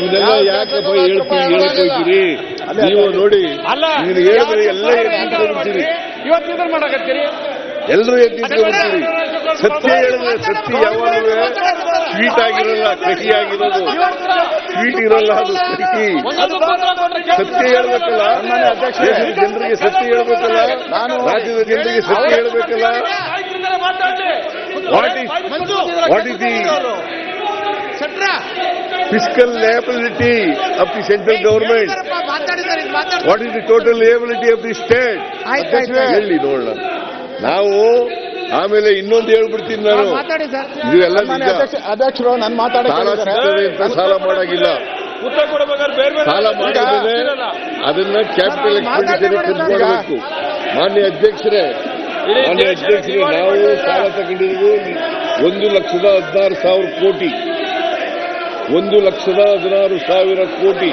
ಇದೆಲ್ಲ ಯಾಕಪ್ಪ ಹೇಳ್ತೀರಿ ನೀವು ನೋಡಿ ಹೇಳಿದ್ರೆ ಎಲ್ಲ ಎತ್ತಿಟ್ಕೊಂಡ್ಬಿಡ್ತೀರಿ ಎಲ್ಲರೂ ಎತ್ತಿಟ್ಕೊಂಡ್ಬಿಡ್ತೀರಿ ಸತ್ಯ ಹೇಳಿದ್ರೆ ಸತ್ಯ ಯಾವಾಗಲೂ ಸ್ವೀಟ್ ಆಗಿರಲ್ಲ ಕಹಿ ಆಗಿರೋದು ಸ್ವೀಟ್ ಇರಲ್ಲ ಅದು ಕಹಿ ಸತ್ಯ ಹೇಳ್ಬೇಕಲ್ಲ ಜನರಿಗೆ ಸತ್ಯ ಹೇಳ್ಬೇಕಲ್ಲ ರಾಜ್ಯದ ಜನರಿಗೆ ಸತ್ಯ ಹೇಳ್ಬೇಕಲ್ಲ what is the fiscal liability of the central government? What is the total liability of the state? ಹೇಳಿ ನೋಡೋಣ ನಾವು ಆಮೇಲೆ ಇನ್ನೊಂದು ಹೇಳ್ಬಿಡ್ತೀನಿ ನಾನು ಇದೆಲ್ಲ ಅಧ್ಯಕ್ಷರು ನಾನು ಸಾಲ ಸಿಗ್ತದೆ ಅಂತ ಸಾಲ ಮಾಡಾಗಿಲ್ಲ ಸಾಲ ಮಾಡಿದ್ರೆ ಅದನ್ನ ಕ್ಯಾಪಿಟಲ್ ಎಕ್ಸ್ಪೆಂಡಿಚರ್ ಖರ್ಚು ಮಾಡಬೇಕು ಮಾನ್ಯ ಅಧ್ಯಕ್ಷರೇ ನಾವು ಸಾಲ ತಗೊಂಡಿರೋದು 1,16,000 ಕೋಟಿ 1,16,000 ಕೋಟಿ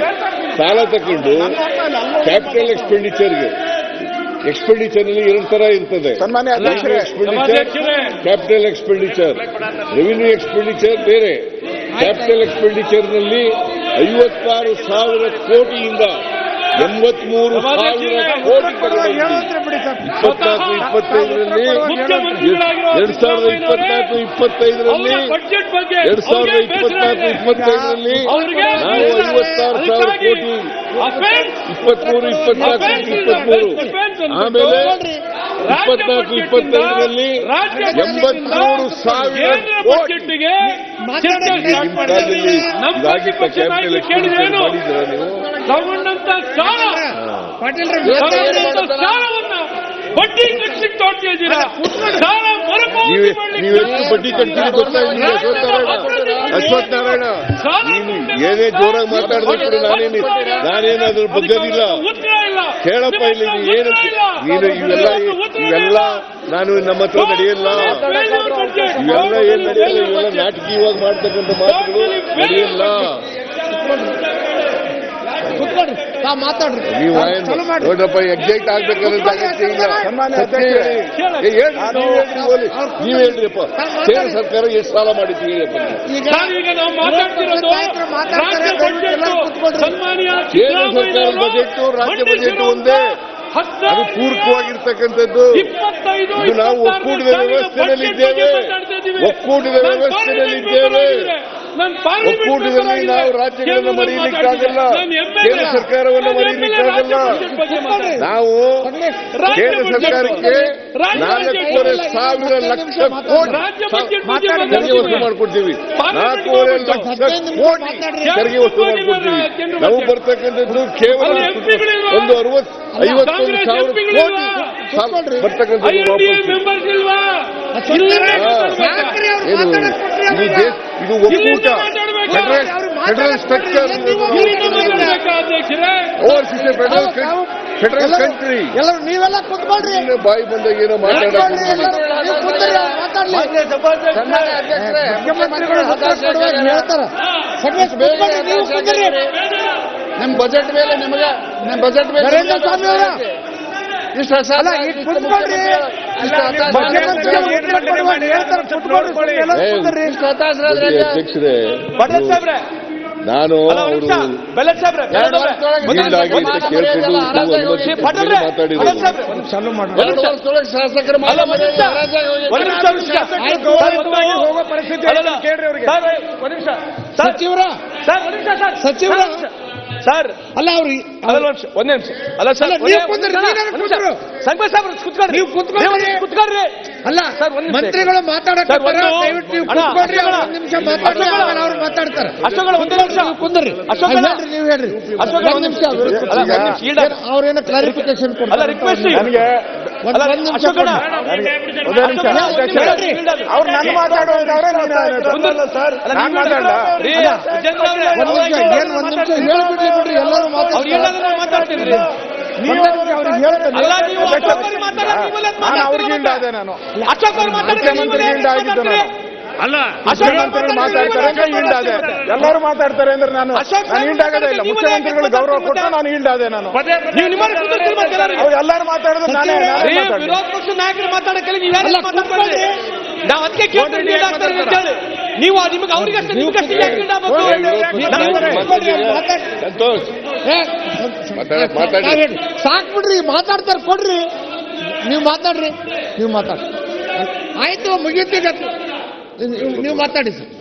ಸಾಲ ತಗೊಂಡು ಕ್ಯಾಪಿಟಲ್ ಎಕ್ಸ್ಪೆಂಡಿಚರ್ಗೆ ಎಕ್ಸ್ಪೆಂಡಿಚರ್ ನಲ್ಲಿ 2 ತರ ಇರ್ತದೆ ಕ್ಯಾಪಿಟಲ್ ಎಕ್ಸ್ಪೆಂಡಿಚರ್ ರೆವಿನ್ಯೂ ಎಕ್ಸ್ಪೆಂಡಿಚರ್ ಬೇರೆ ಕ್ಯಾಪಿಟಲ್ ಎಕ್ಸ್ಪೆಂಡಿಚರ್ ನಲ್ಲಿ 56,000 ಕೋಟಿಯಿಂದ 83,000 ಕೋಟಿ 2024-25ರಲ್ಲಿ 2024-25ರಲ್ಲಿ ನಾವು 56,000 ಕೋಟಿ 23-24-23 ಆಮೇಲೆ 24-25ರಲ್ಲಿ 83,000 ಕೋಟಿಗೆ ಕ್ಯಾಪಿಟಲ್ ಎಕ್ಸ್ಪೆಂಡಿಚರ್ ಮಾಡಿದ್ದೀರಾ ನೀವು ತಗೊಂಡಂತ ಸಾಲವನ್ನ ಬಡ್ಡಿ ಕಟ್ಟಿಗೆ ತೋಡ್ತಾ ಇದ್ದೀರಾ ಸಾಲ ನೀವೆಷ್ಟು ಬಡ್ಡಿ ಕಟ್ತೀರಿ ಗೊತ್ತಾಗಿಲ್ಲ ಅಶ್ವತ್ಥನಾರಾಯಣ ನೀನು ಏನೇ ಜೋರಾಗಿ ಮಾತಾಡಿದ್ರು ನಾನೇನಾದ್ರೂ ಬಗ್ಗದಿಲ್ಲ ಕೇಳಪ್ಪ ಇಲ್ಲಿ ನೀನು ಇವೆಲ್ಲ ನಾನು ನಮ್ಮ ಹತ್ರ ನಡೆಯಲ್ಲ ಇವೆಲ್ಲ ಏನ್ ನಡೆಯಲ್ಲ ಇವೆಲ್ಲ ನಾಟಕೀಯವಾಗಿ ಮಾಡ್ತಕ್ಕಂಥ ಮಾತುಗಳು ನಡೆಯಲ್ಲ ನೀವು ನೋಡ್ರಪ್ಪ ಎಕ್ಸೈಟ್ ಆಗ್ಬೇಕನ್ನೋದು ಅಗತ್ಯ ಇಲ್ಲ ನೀವ್ ಹೇಳ್ರಿಪ್ಪ ಕೇಂದ್ರ ಸರ್ಕಾರ ಎಷ್ಟು ಸಾಲ ಮಾಡಿದ್ದೀವಿ ಹೇಳಪ್ಪ ಕೇಂದ್ರ ಸರ್ಕಾರದ ಬಜೆಟ್ ರಾಜ್ಯ ಬಜೆಟ್ ಒಂದೇ ಅದು ಪೂರಕವಾಗಿರ್ತಕ್ಕಂಥದ್ದು ಇದು ನಾವು ಒಕ್ಕೂಟದ ವ್ಯವಸ್ಥೆಯಲ್ಲಿದ್ದೇವೆ ಒಕ್ಕೂಟದಲ್ಲಿ ನಾವು ರಾಜ್ಯಗಳನ್ನು ಮರೆಯಲಿಕ್ಕಾಗಲ್ಲ ಕೇಂದ್ರ ಸರ್ಕಾರವನ್ನು ಮರೆಯಲಿಕ್ಕಾಗಲ್ಲ ನಾವು ಕೇಂದ್ರ ಸರ್ಕಾರಕ್ಕೆ 4,500 ಲಕ್ಷ ಕೋಟಿ ತೆರಿಗೆ ವಸೂಲು ಮಾಡಿಕೊಡ್ತೀವಿ 4,500 ಲಕ್ಷ ಕೋಟಿ ತೆರಿಗೆ ವಸೂಲು ಮಾಡಿಕೊಡ್ತೀವಿ ನಾವು ಬರ್ತಕ್ಕಂಥದ್ದು ಕೇವಲ ಒಂದು 51,000 ಕೋಟಿ ಬರ್ತಕ್ಕಂಥದ್ದು ಇದು ಒಕ್ಕೂಟ federal structure overseas federal country ನೀವೆಲ್ಲ ಕುತ್ಕೊಳ್ರಿ ಬಾಯಿ ಬಂದಾಗ ಏನೋ ನಮ್ಮ ಬಜೆಟ್ ಮೇಲೆ ನಿಮಗೆ ನಮ್ಮ ಬಜೆಟ್ ಮೇಲೆ ಅಧ್ಯಕ್ಷರೇ ನಾನು ಶಾಸಕರು ಸಚಿವರ ಸರ್ ಅಲ್ಲ ಅವ್ರಿ ಒಂದ್ ನಿಮಿಷ ಅಲ್ಲ ಸರ್ ಕುತ್ಕೊಳ್ರಿ ಅಲ್ಲ ಮಂತ್ರಿಗಳು ಮಾತಾಡಕ್ಕೆ ಮಾತಾಡ್ತಾರೆ ಕುಂದ್ರಿ ನೀವು ಹೇಳ್ರಿ ಅವ್ರೇನೋ ಕ್ಲಾರಿಫಿಕೇಶನ್ ಕೊಡ್ತಾರೆ ಅವ್ರು ನಾನು ಮಾತಾಡೋದು ಎಲ್ಲರೂ ಮಾತಾಡ್ತಿದ್ರಿ ಅವ್ರಿಗೆ ಹಿಂಡಾದೆ ನಾನು ಮುಖ್ಯಮಂತ್ರಿಗೆ ಹಿಂಡಾಗಿದ್ದು ನಾನು ಅಲ್ಲ ಮುಖ್ಯಮಂತ್ರಿಗಳು ಮಾತಾಡ್ತಾರೆ ಹಿಂಡಾದೆ ಎಲ್ಲರೂ ಮಾತಾಡ್ತಾರೆ ಅಂದ್ರೆ ನಾನು ಹಿಂಡಾಗದೇ ಇಲ್ಲ ಮುಖ್ಯಮಂತ್ರಿಗಳು ಗೌರವ ಕೊಟ್ಟು ನಾನು ಹಿಂಡಾದೆ ನಾನು ಎಲ್ಲರೂ ಮಾತಾಡೋದು ನಾನೇ ವಿರೋಧ ಪಕ್ಷ ನಾಯಕರು ಮಾತಾಡಕ್ಕೆ ನಾವು ಅದಕ್ಕೆ ನೀವು ನಿಮಗೆ ಅವ್ರಿಗಷ್ಟೇ ನಿಮ್ಗಷ್ಟೇ ಯಾಕೆ ಗಿಡ ಬೇಕು? ಸಂತೋಷ್ ಮಾತಾಡಿ ಸಾಕ್ ಬಿಡ್ರಿ, ಮಾತಾಡ್ತಾರೆ ಕೊಡ್ರಿ, ನೀವು ಮಾತಾಡ್ರಿ, ನೀವು ಮಾತಾಡ್ರಿ, ಆಯ್ತು ಮುಗಿಯುತ್ತೆ, ನೀವು ಮಾತಾಡಿ ಸರ್.